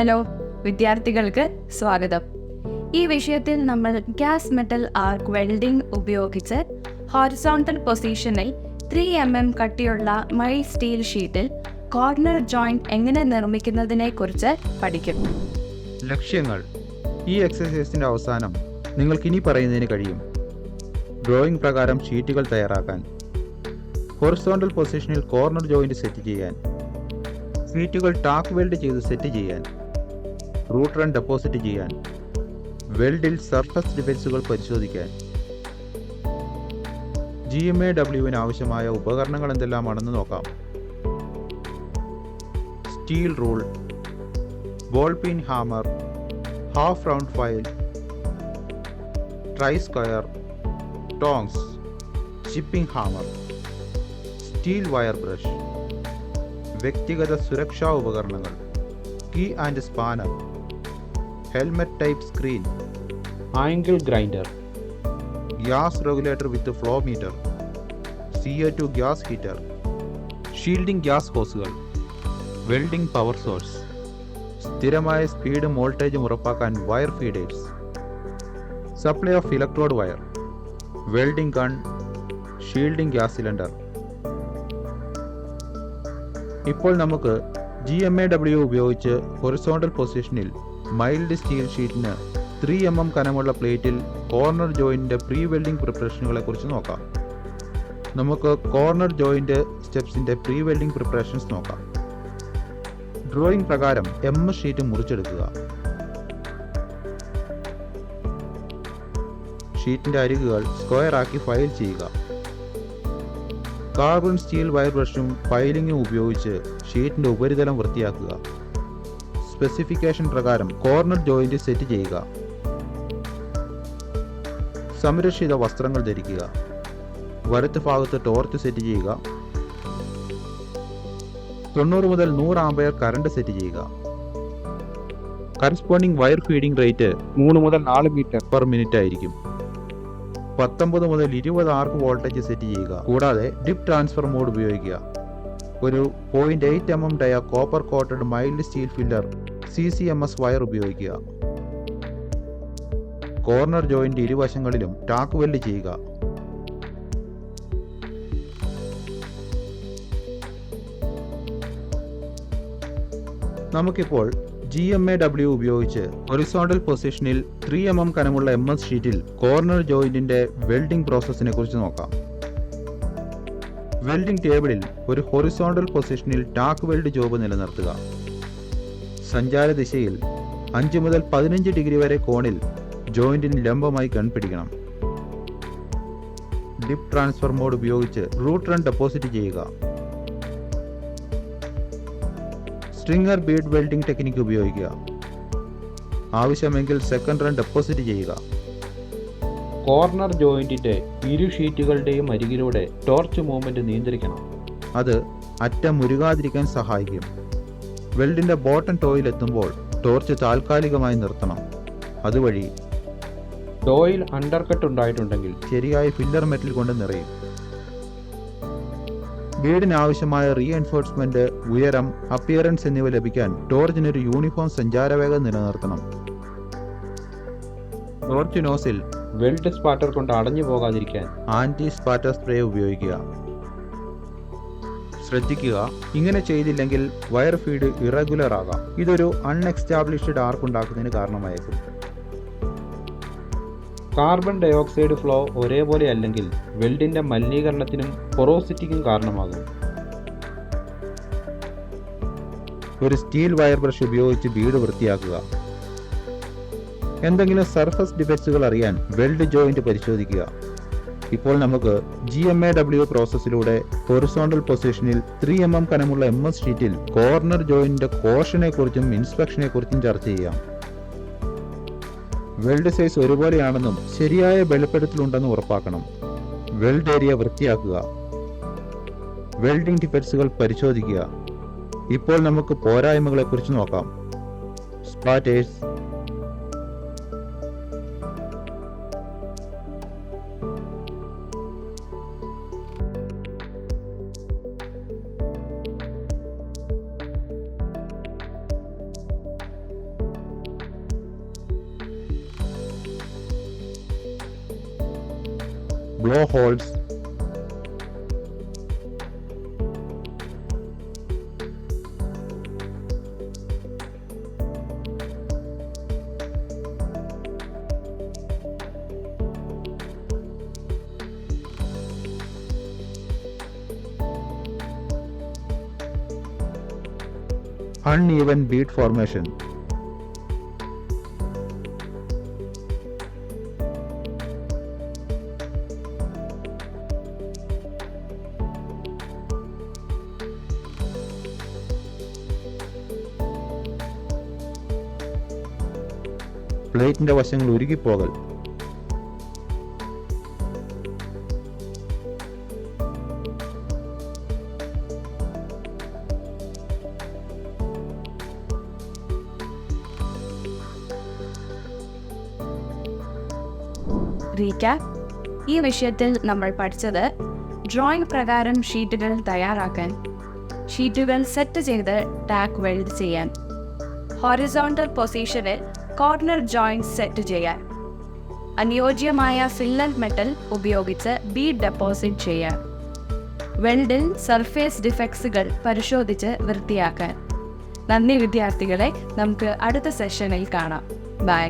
Hello, വിദ്യാർത്ഥികൾക്ക് സ്വാഗതം. ഈ വിഷയത്തിൽ നമ്മൾ ഗ്യാസ് മെറ്റൽ ആർക്ക് വെൽഡിംഗ് ഉപയോഗിച്ച് ഹൊറിസോണ്ടൽ പൊസിഷനിൽ 3 mm കട്ടിയുള്ള മൈൽഡ് സ്റ്റീൽ ഷീറ്റിൽ കോർണർ ജോയിന്റ് എങ്ങനെ നിർമ്മിക്കുന്നതിനെ കുറിച്ച് പഠിക്കും. ലക്ഷ്യങ്ങൾ. ഈ എക്സസൈസിന്റെ അവസാനം നിങ്ങൾക്ക് ഇനി പറയുന്നതിന് കഴിയും: ഡ്രോയിങ് പ്രകാരം ഷീറ്റുകൾ തയ്യാറാക്കാൻ, ഹൊറിസോണ്ടൽ പൊസിഷനിൽ കോർണർ ജോയിന്റ് സെറ്റ് ചെയ്യാൻ, ഷീറ്റുകൾ ടാക്ക് വെൽഡ് ചെയ്ത് സെറ്റ് ചെയ്യാൻ, റൂട്ട് റൺ ഡെപ്പോസിറ്റ് ചെയ്യാൻ, വെൽഡിൽ സർഫസ് ഡിഫൻസുകൾ പരിശോധിക്കാൻ. GMAWന് ആവശ്യമായ ഉപകരണങ്ങൾ എന്തെല്ലാമാണെന്ന് നോക്കാം. Steel rule, ball pin hammer, half round file, try square, tongs, chipping hammer, steel wire brush, വ്യക്തിഗത സുരക്ഷാ ഉപകരണങ്ങൾ, key and spanner, helmet type screen, angle grinder, gas regulator with flow meter, CO2 gas heater, shielding gas ഹോസുകൾ, welding power source, സ്ഥിരമായ സ്പീഡും വോൾട്ടേജും ഉറപ്പാക്കാൻ wire feeders, supply of electrode wire, welding gun, shielding gas cylinder. ഇപ്പോൾ നമുക്ക് GMAW ഉപയോഗിച്ച് horizontal പൊസിഷനിൽ mild steel ഷീറ്റിന് 3 mm കനമുള്ള പ്ലേറ്റിൽ കോർണർ ജോയിന്റിന്റെ പ്രീ വെൽഡിംഗ് പ്രിപ്പറേഷനുകളെ കുറിച്ച് നോക്കാം. നമുക്ക് കോർണർ ജോയിന്റ് സ്റ്റെപ്സിന്റെ പ്രീ വെൽഡിംഗ് പ്രിപ്പറേഷൻസ് നോക്കാം. ഡ്രോയിങ് പ്രകാരം MS ഷീറ്റ് മുറിച്ചെടുക്കുക. ഷീറ്റിന്റെ അരികുകൾ സ്ക്വയർ ആക്കി ഫയൽ ചെയ്യുക. കാർബൺ സ്റ്റീൽ വയർ ബ്രഷും ഫയലിംഗും ഉപയോഗിച്ച് ഷീറ്റിന്റെ ഉപരിതലം വൃത്തിയാക്കുക. സ്പെസിഫിക്കേഷൻ പ്രകാരം കോർണർ ജോയിന്റ് സെറ്റ് ചെയ്യുക. സംരക്ഷിത വസ്ത്രങ്ങൾ ധരിക്കുക. വലത്ത് ഭാഗത്ത് ടോർച്ച് സെറ്റ് ചെയ്യുക. 90 മുതൽ 100 ആംപിയർ കറണ്ട് സെറ്റ് ചെയ്യുക. കറസ്പോണ്ടിങ് വയർ ഫീഡിംഗ് റേറ്റ് 3 മുതൽ 4 മീറ്റർ പെർ മിനിറ്റ് ആയിരിക്കും. 19 മുതൽ 20 ആർക്ക് വോൾട്ടേജ് സെറ്റ് ചെയ്യുക. കൂടാതെ ഡിപ്പ് ട്രാൻസ്ഫർ മോഡ് ഉപയോഗിക്കുക. ഒരു 0.8 mm dia copper coated mild steel filler CCMS wire ഉപയോഗിക്കുക. കോർണർ ജോയിന്റ് ഇരുവശങ്ങളിലും ടാക്ക് വെൽഡ് ചെയ്യുക. നമുക്കിപ്പോൾ GMAW ഉപയോഗിച്ച് ഹൊറിസോണ്ടൽ പൊസിഷനിൽ 3 mm കനമുള്ള MS ഷീറ്റിൽ കോർണർ ജോയിന്റിന്റെ വെൽഡിംഗ് പ്രോസസ്സിനെ കുറിച്ച് നോക്കാം. വെൽഡിംഗ് ടേബിളിൽ ഒരു ഹൊറിസോണ്ടൽ പൊസിഷനിൽ ടാക്ക് വെൽഡ് ജോബ് നിലനിർത്തുക. സഞ്ചാര ദിശയിൽ 5 മുതൽ 15 ഡിഗ്രി വരെ കോണിൽ ജോയിന്റിന് ലംബമായി ഗൺ പിടിക്കണം. ഡിപ്പ് ട്രാൻസ്ഫർ മോഡ് ഉപയോഗിച്ച് റൂട്ട് റൺ ഡെപ്പോസിറ്റ് ചെയ്യുക. സ്ട്രിംഗർ ബീഡ് വെൽഡിംഗ് ടെക്നിക്ക് ഉപയോഗിക്കുക. ആവശ്യമെങ്കിൽ സെക്കൻഡ് റൺ ഡെപ്പോസിറ്റ് ചെയ്യുക. കോർണർ ജോയിന്റിന്റെ ഇരു ഷീറ്റുകളുടെയും അരികിലൂടെ ടോർച്ച് മൂവ്മെന്റ് നിയന്ത്രിക്കണം. അത് അറ്റം മുരുകാതിരിക്കാൻ സഹായിക്കും. വെൽഡിന്റെ ബോട്ടം ടോയിൽ എത്തുമ്പോൾ ടോർച്ച് താൽക്കാലികമായി നിർത്തണം. അതുവഴി ടോയിൽ അണ്ടർകട്ട് ഉണ്ടായിട്ടുണ്ടെങ്കിൽ ശരിയായ ഫില്ലർ മെറ്റൽ കൊണ്ട് നിറയും. ബീഡിന് ആവശ്യമായ റീഎൻഫോഴ്സ്മെന്റ്, ഉയരം, അപ്പിയറൻസ് എന്നിവ ലഭിക്കാൻ ടോർച്ചിനൊരു യൂണിഫോം സഞ്ചാരവേഗം നിലനിർത്തണം. ടോർച്ച് നോസിൽ വെൽഡ് സ്പാറ്റർ കൊണ്ട് അടഞ്ഞു പോകാതിരിക്കാൻ ആന്റി സ്പാറ്റർ സ്പ്രേ ഉപയോഗിക്കുക. ശ്രദ്ധിക്കുക, ഇങ്ങനെ ചെയ്തില്ലെങ്കിൽ വയർ ഫീഡ് ഇറഗുലർ ആകാം. ഇതൊരു അൺഎക്സ്റ്റാബ്ലിഷ്ഡ് ആർക്ക് ഉണ്ടാക്കുന്നതിന് കാരണമായേക്കും. കാർബൺ ഡയോക്സൈഡ് ഫ്ലോ ഒരേപോലെ അല്ലെങ്കിൽ വെൽഡിന്റെ മലിനീകരണത്തിനും പൊറോസിറ്റിക്കും കാരണമാകും. ഒരു സ്റ്റീൽ വയർ ബ്രഷ് ഉപയോഗിച്ച് ബീഡ് വൃത്തിയാക്കുക. എന്തെങ്കിലും സർഫസ് ഡിഫക്ട്സുകൾ അറിയാൻ വെൽഡ് ജോയിന്റ് പരിശോധിക്കുക. ഇപ്പോൾ നമുക്ക് GMAW പ്രോസസ്സിലൂടെ ഹൊറിസോണ്ടൽ പൊസിഷനിൽ 3 mm കനമുള്ള MS ഷീറ്റിൽ കോർണർ ജോയിന്റിന്റെ കോഷനെ കുറിച്ചും ഇൻസ്പെക്ഷനെ കുറിച്ചും ചർച്ച ചെയ്യാം. വെൽഡ് സൈസ് ഒരുപോലെയാണെന്നും ശരിയായ ബലപ്പെടുത്തലുണ്ടെന്നും ഉറപ്പാക്കണം. വെൽഡ് ഏരിയ വൃത്തിയാക്കുക. വെൽഡിംഗ് ഡിഫക്ട്സുകൾ പരിശോധിക്കുക. ഇപ്പോൾ നമുക്ക് പോരായ്മകളെ കുറിച്ച് നോക്കാം. Spatters, blow holes, uneven bead formation. പ്ലേറ്റിന്റെ വശങ്ങൾ ഉരുകിപ്പോകൽ, റീക്യാപ്പ്: ഈ വിഷയത്തിൽ നമ്മൾ പഠിച്ചത് ഡ്രോയിങ് പ്രകാരം ഷീറ്റുകൾ തയ്യാറാക്കാൻ, ഷീറ്റുകൾ സെറ്റ് ചെയ്ത് ടാക്ക് വെൽഡ് ചെയ്യാൻ, ഹൊറിസോണ്ടൽ പൊസിഷനിൽ കോർണർ ജോയിന്റ് സെറ്റ് ചെയ്യാൻ, അനുയോജ്യമായ ഫില്ലന്റ് മെറ്റൽ ഉപയോഗിച്ച് ബീഡ് ഡെപ്പോസിറ്റ് ചെയ്യാൻ, വെൽഡിൽ സർഫേസ് ഡിഫെക്ട്സുകൾ പരിശോധിച്ച് വൃത്തിയാക്കാൻ. നന്ദി വിദ്യാർത്ഥികളെ, നമുക്ക് അടുത്ത സെഷനിൽ കാണാം. ബൈ.